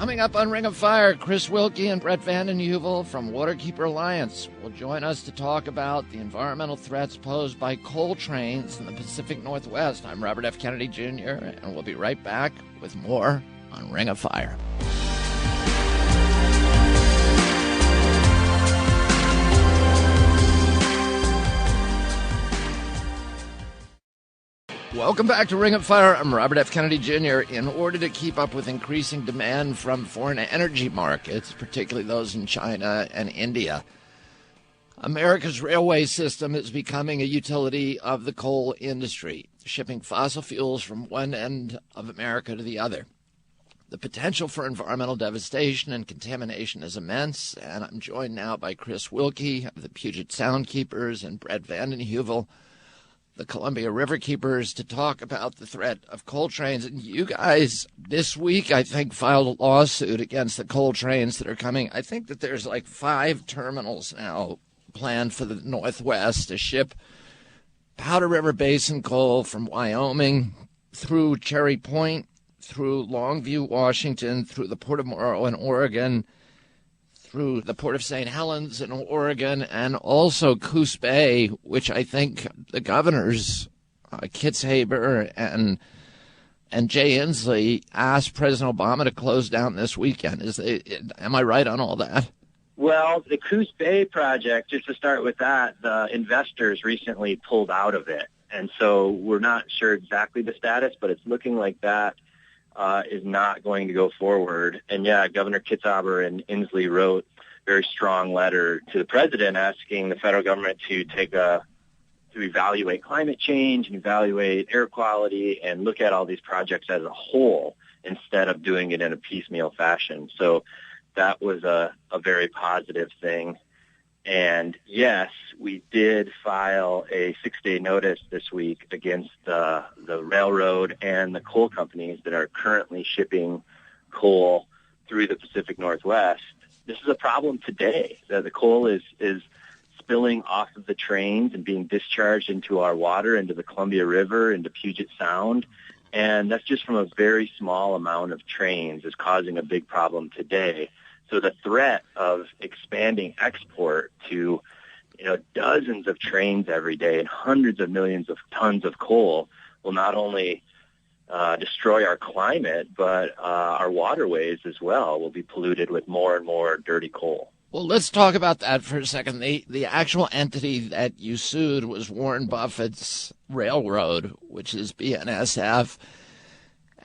Coming up on Ring of Fire, Chris Wilke and Brett VandenHeuvel from Riverkeeper Alliance will join us to talk about the environmental threats posed by coal trains in the Pacific Northwest. I'm Robert F. Kennedy Jr., and we'll be right back with more on Ring of Fire. Welcome back to Ring of Fire. I'm Robert F. Kennedy Jr. In order to keep up with increasing demand from foreign energy markets, particularly those in China and India, America's railway system is becoming a utility of the coal industry, shipping fossil fuels from one end of America to the other. The potential for environmental devastation and contamination is immense, and I'm joined now by Chris Wilke of the Puget Soundkeepers and Brett VandenHeuvel, the Columbia Riverkeepers, to talk about the threat of coal trains. And you guys, this week, I think, filed a lawsuit against the coal trains that are coming. I think that there's like 5 terminals now planned for the Northwest to ship Powder River Basin coal from Wyoming through Cherry Point, through Longview, Washington, through the Port of Morrow in Oregon, through the Port of St. Helens in Oregon, and also Coos Bay, which I think the governors, Kitzhaber and Jay Inslee, asked President Obama to close down this weekend. Am I right on all that? Well, the Coos Bay project, just to start with that, the investors recently pulled out of it. And so we're not sure exactly the status, but it's looking like that is not going to go forward. And yeah, Governor Kitzhaber and Inslee wrote a very strong letter to the president asking the federal government to evaluate climate change and evaluate air quality and look at all these projects as a whole instead of doing it in a piecemeal fashion. So that was a very positive thing. And yes, we did file a 6-day notice this week against the railroad and the coal companies that are currently shipping coal through the Pacific Northwest. This is a problem today. The coal is spilling off of the trains and being discharged into our water, into the Columbia River, into Puget Sound. And that's just from a very small amount of trains is causing a big problem today. So the threat of expanding export to, dozens of trains every day and hundreds of millions of tons of coal will not only destroy our climate, but our waterways as well will be polluted with more and more dirty coal. Well, let's talk about that for a second. The actual entity that you sued was Warren Buffett's railroad, which is BNSF.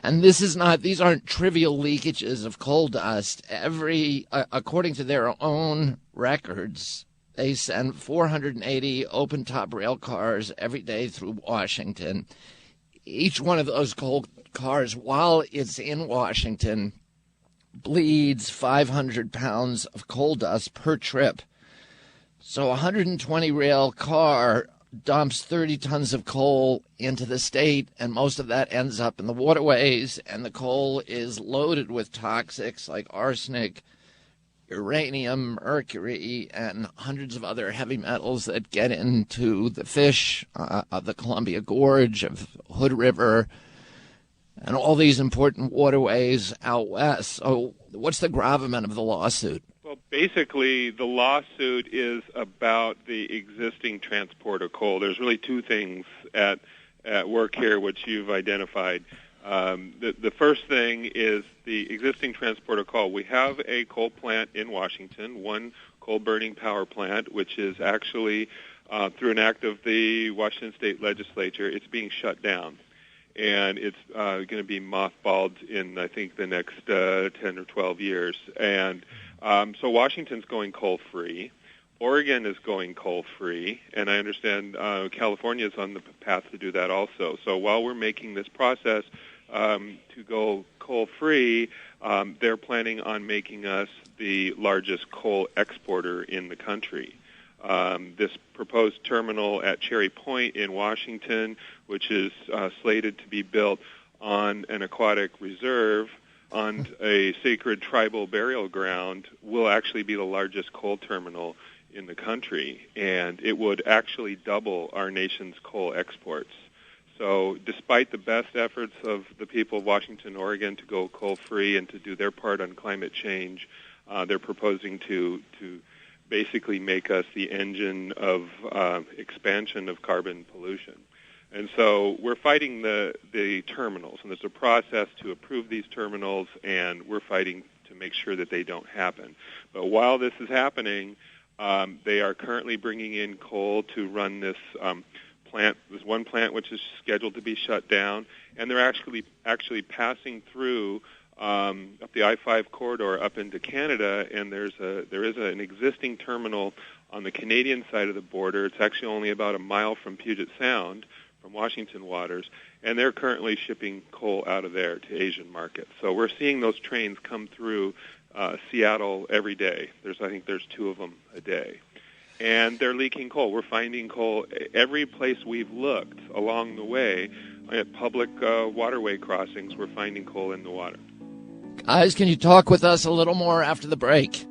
And these aren't trivial leakages of coal dust. According to their own records, they send 480 open-top rail cars every day through Washington. Each one of those coal cars, while it's in Washington, bleeds 500 pounds of coal dust per trip. So a 120 rail car dumps 30 tons of coal into the state, and most of that ends up in the waterways, and the coal is loaded with toxics like arsenic, uranium, mercury, and hundreds of other heavy metals that get into the fish of the Columbia Gorge, of Hood River, and all these important waterways out west. So what's the gravamen of the lawsuit? Well, basically, the lawsuit is about the existing transport of coal. There's really 2 things at work here, which you've identified. The first thing is the existing transport of coal. We have a coal plant in Washington, one coal-burning power plant, which is actually, through an act of the Washington State Legislature, it's being shut down. And it's going to be mothballed in, I think, the next 10 or 12 years. And so Washington's going coal-free. Oregon is going coal-free. And I understand California is on the path to do that also. So while we're making this process to go coal-free, they're planning on making us the largest coal exporter in the country. This proposed terminal at Cherry Point in Washington, which is slated to be built on an aquatic reserve on a sacred tribal burial ground, will actually be the largest coal terminal in the country, and it would actually double our nation's coal exports. So despite the best efforts of the people of Washington, Oregon to go coal-free and to do their part on climate change, they're proposing to basically make us the engine of expansion of carbon pollution. And so we're fighting the terminals, and there's a process to approve these terminals, and we're fighting to make sure that they don't happen. But while this is happening, they are currently bringing in coal to run this plant. There's one plant which is scheduled to be shut down, and they're actually passing through up the I-5 corridor up into Canada, and there is an existing terminal on the Canadian side of the border. It's actually only about a mile from Puget Sound, from Washington waters, and they're currently shipping coal out of there to Asian markets. So we're seeing those trains come through Seattle every day. I think there's 2 of them a day. And they're leaking coal. We're finding coal every place we've looked along the way. At public waterway crossings, we're finding coal in the water. Guys, can you talk with us a little more after the break?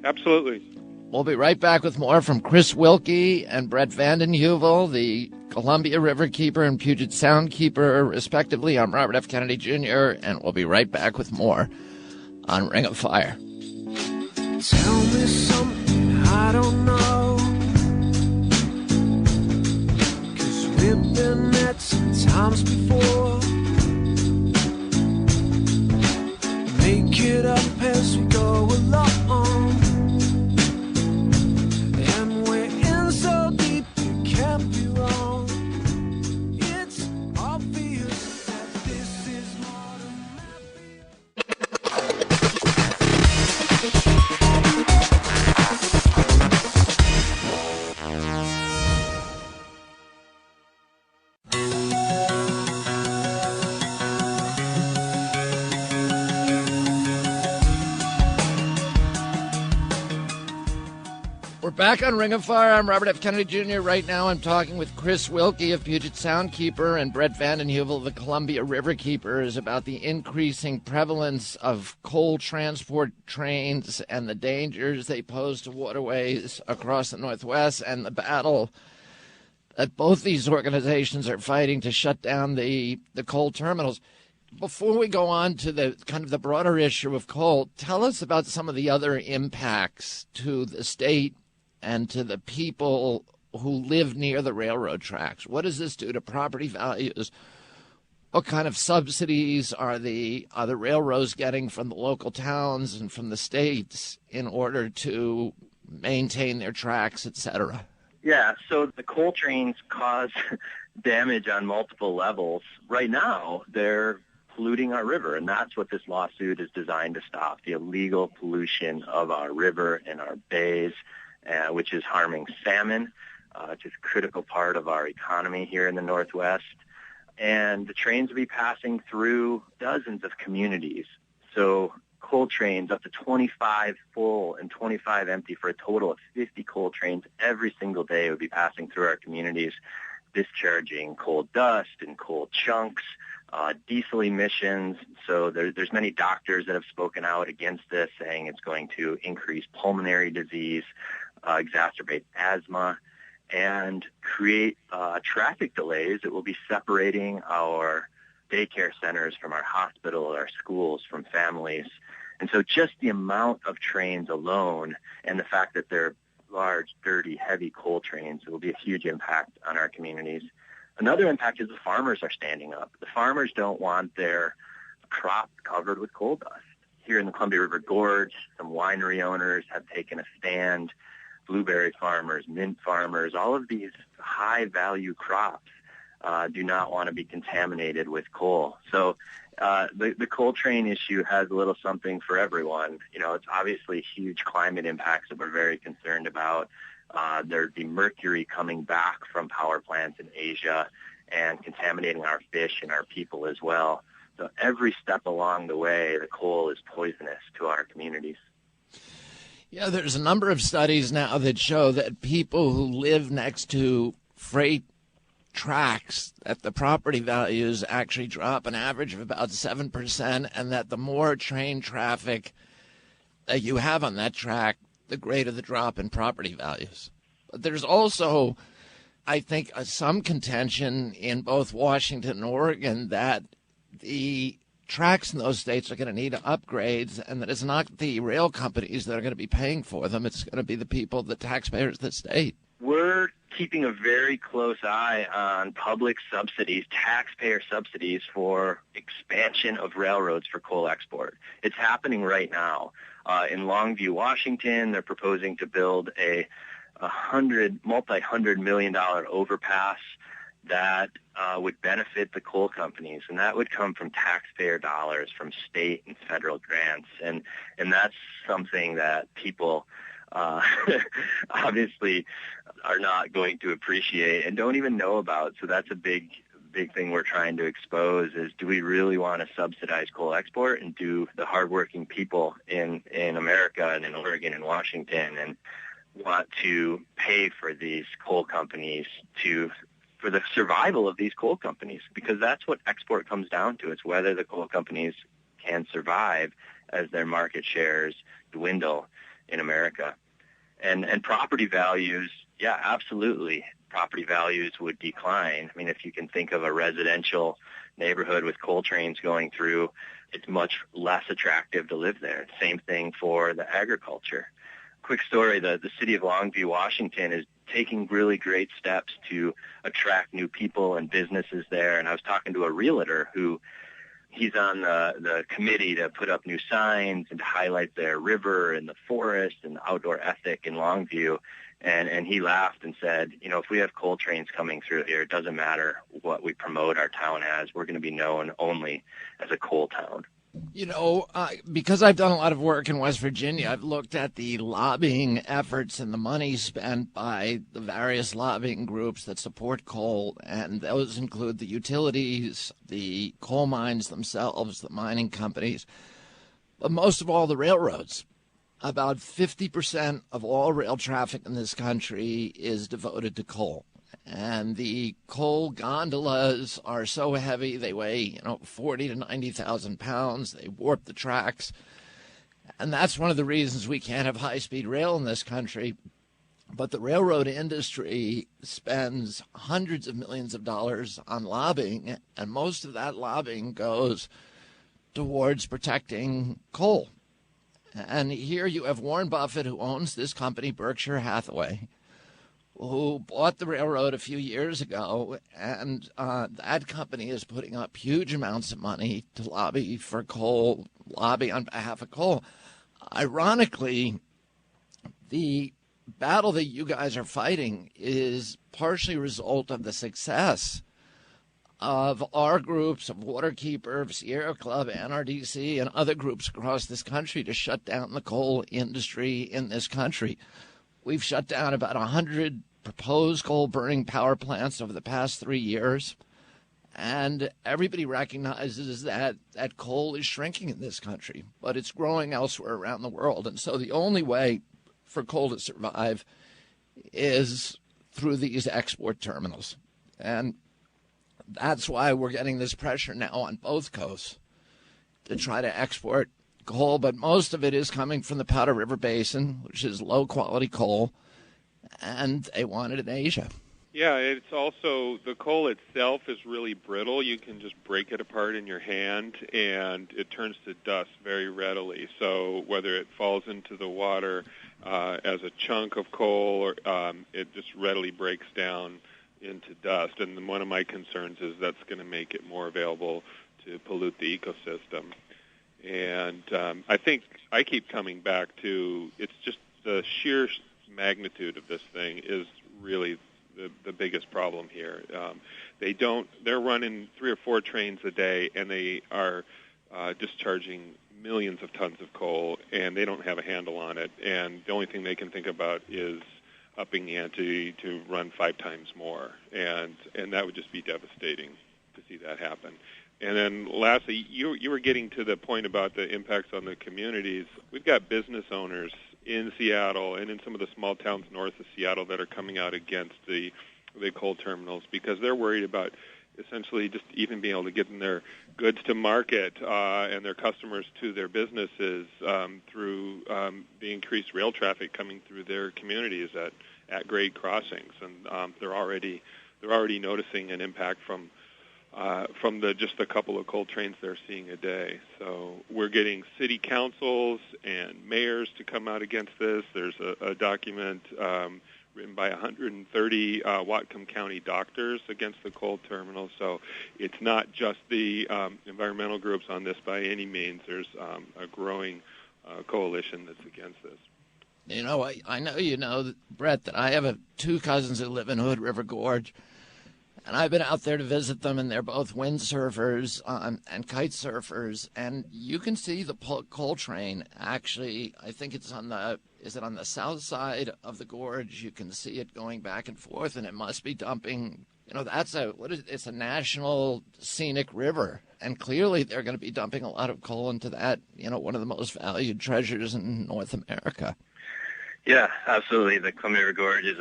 Absolutely. We'll be right back with more from Chris Wilke and Brett VandenHeuvel, the Columbia Riverkeeper and Puget Soundkeeper, respectively. I'm Robert F. Kennedy Jr., and we'll be right back with more on Ring of Fire. Tell me something I don't know, 'cause we've been at some times before. Make it up as we go along, and we're in so deep you can't be wrong. It's obvious that this is more than We're back on Ring of Fire. I'm Robert F. Kennedy Jr. Right now I'm talking with Chris Wilke of Puget Soundkeeper and Brett VandenHeuvel of the Columbia Riverkeeper is about the increasing prevalence of coal transport trains and the dangers they pose to waterways across the Northwest, and the battle that both these organizations are fighting to shut down the coal terminals. Before we go on to the kind of the broader issue of coal, tell us about some of the other impacts to the state and to the people who live near the railroad tracks. What does this do to property values? What kind of subsidies are the railroads getting from the local towns and from the states in order to maintain their tracks, et cetera? Yeah, so the coal trains cause damage on multiple levels. Right now, they're polluting our river, and that's what this lawsuit is designed to stop, the illegal pollution of our river and our bays, which is harming salmon, which is a critical part of our economy here in the Northwest. And the trains will be passing through dozens of communities. So coal trains, up to 25 full and 25 empty, for a total of 50 coal trains every single day, would be passing through our communities, discharging coal dust and coal chunks, diesel emissions. So there's many doctors that have spoken out against this, saying it's going to increase pulmonary disease, exacerbate asthma, and create traffic delays. It will be separating our daycare centers from our hospital, our schools from families. And so just the amount of trains alone, and the fact that they're large, dirty, heavy coal trains, it will be a huge impact on our communities. Another impact is the farmers are standing up. The farmers don't want their crops covered with coal dust. Here in the Columbia River Gorge, some winery owners have taken a stand. Blueberry farmers, mint farmers, all of these high-value crops do not want to be contaminated with coal. So the coal train issue has a little something for everyone. You know, it's obviously huge climate impacts that we're very concerned about. There'd be mercury coming back from power plants in Asia and contaminating our fish and our people as well. So every step along the way, the coal is poisonous to our communities. Yeah, there's a number of studies now that show that people who live next to freight tracks, that the property values actually drop an average of about 7%, and that the more train traffic that you have on that track, the greater the drop in property values. But there's also I think, some contention in both Washington and Oregon that the tracks in those states are going to need upgrades, and that it's not the rail companies that are going to be paying for them. It's going to be the people, the taxpayers of the state. We're keeping a very close eye on public subsidies, taxpayer subsidies for expansion of railroads for coal export. It's happening right now. In Longview, Washington, they're proposing to build a multi-hundred million dollar overpass that would benefit the coal companies, and that would come from taxpayer dollars, from state and federal grants, and that's something that people obviously are not going to appreciate and don't even know about. So that's a big thing we're trying to expose is, do we really want to subsidize coal export, and do the hardworking people in America and in Oregon and Washington and want to pay for these coal companies for the survival of these coal companies? Because that's what export comes down to. It's whether the coal companies can survive as their market shares dwindle in America. And property values, yeah, absolutely. Property values would decline. I mean, if you can think of a residential neighborhood with coal trains going through, it's much less attractive to live there. Same thing for the agriculture. Quick story, the city of Longview, Washington is taking really great steps to attract new people and businesses there. And I was talking to a realtor who he's on the committee to put up new signs and to highlight their river and the forest and the outdoor ethic in Longview. And he laughed and said, if we have coal trains coming through here, it doesn't matter what we promote our town as. We're going to be known only as a coal town. Because I've done a lot of work in West Virginia, I've looked at the lobbying efforts and the money spent by the various lobbying groups that support coal, and those include the utilities, the coal mines themselves, the mining companies, but most of all the railroads. About 50% of all rail traffic in this country is devoted to coal. And the coal gondolas are so heavy, they weigh, 40 to 90,000 pounds. They warp the tracks. And that's one of the reasons we can't have high-speed rail in this country. But the railroad industry spends hundreds of millions of dollars on lobbying, and most of that lobbying goes towards protecting coal. And here you have Warren Buffett, who owns this company, Berkshire Hathaway, who bought the railroad a few years ago, and that company is putting up huge amounts of money to lobby for coal, lobby on behalf of coal. Ironically, the battle that you guys are fighting is partially a result of the success of our groups, of Waterkeeper, of Sierra Club, NRDC, and other groups across this country to shut down the coal industry in this country. We've shut down about 100 proposed coal-burning power plants over the past 3 years, and everybody recognizes that coal is shrinking in this country, but it's growing elsewhere around the world. And so the only way for coal to survive is through these export terminals. And that's why we're getting this pressure now on both coasts to try to export coal, but most of it is coming from the Powder River Basin, which is low-quality coal, and they want it in Asia. Yeah, it's also, the coal itself is really brittle. You can just break it apart in your hand, and it turns to dust very readily. So whether it falls into the water as a chunk of coal, or it just readily breaks down into dust. And one of my concerns is that's going to make it more available to pollute the ecosystem. And I think I keep coming back to, it's just the sheer magnitude of this thing is really the biggest problem here. They're running 3 or 4 trains a day, and they are discharging millions of tons of coal, and they don't have a handle on it. And the only thing they can think about is upping the ante to run 5 times more. And that would just be devastating to see that happen. And then lastly, you were getting to the point about the impacts on the communities. We've got business owners in Seattle and in some of the small towns north of Seattle that are coming out against the coal terminals because they're worried about essentially just even being able to get their goods to market and their customers to their businesses through the increased rail traffic coming through their communities grade crossings, and they're already noticing an impact from just the couple of coal trains they're seeing a day. So we're getting city councils and mayors to come out against this. There's a document written by 130 Whatcom County doctors against the coal terminal. So it's not just the environmental groups on this by any means. There's a growing coalition that's against this. You know, I know you know, Brett, that I have two cousins who live in Hood River Gorge, and I've been out there to visit them, and they're both windsurfers and kite surfers, and you can see the coal train. Actually, I think it's on the south side of the gorge? You can see it going back and forth, and it must be dumping. You know, it's a national scenic river, and clearly they're going to be dumping a lot of coal into that. You know, one of the most valued treasures in North America. Yeah, absolutely. The Columbia River Gorge is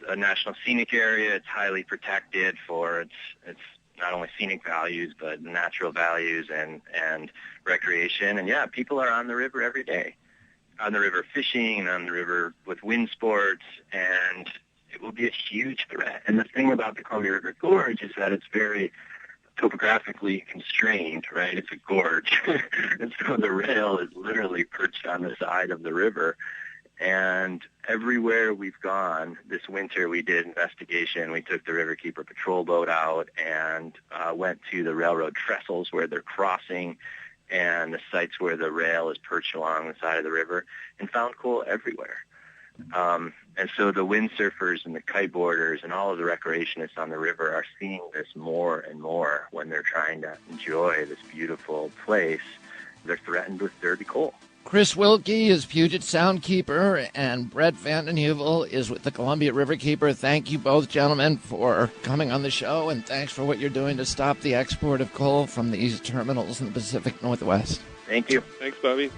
a national scenic area. It's highly protected for its not only scenic values but natural values and recreation. And yeah, people are on the river every day, on the river fishing and on the river with wind sports, and it will be a huge threat. And the thing about the Columbia River Gorge is that it's very topographically constrained, right? It's a gorge. And so the rail is literally perched on the side of the river. And everywhere we've gone this winter, we did investigation. We took the Riverkeeper patrol boat out and went to the railroad trestles where they're crossing and the sites where the rail is perched along the side of the river, and found coal everywhere. And so the windsurfers and the kiteboarders and all of the recreationists on the river are seeing this more and more when they're trying to enjoy this beautiful place. They're threatened with dirty coal. Chris Wilke is Puget Soundkeeper, and Brett VandenHeuvel is with the Columbia Riverkeeper. Thank you both, gentlemen, for coming on the show, and thanks for what you're doing to stop the export of coal from these terminals in the Pacific Northwest. Thank you. Thanks, Bobby.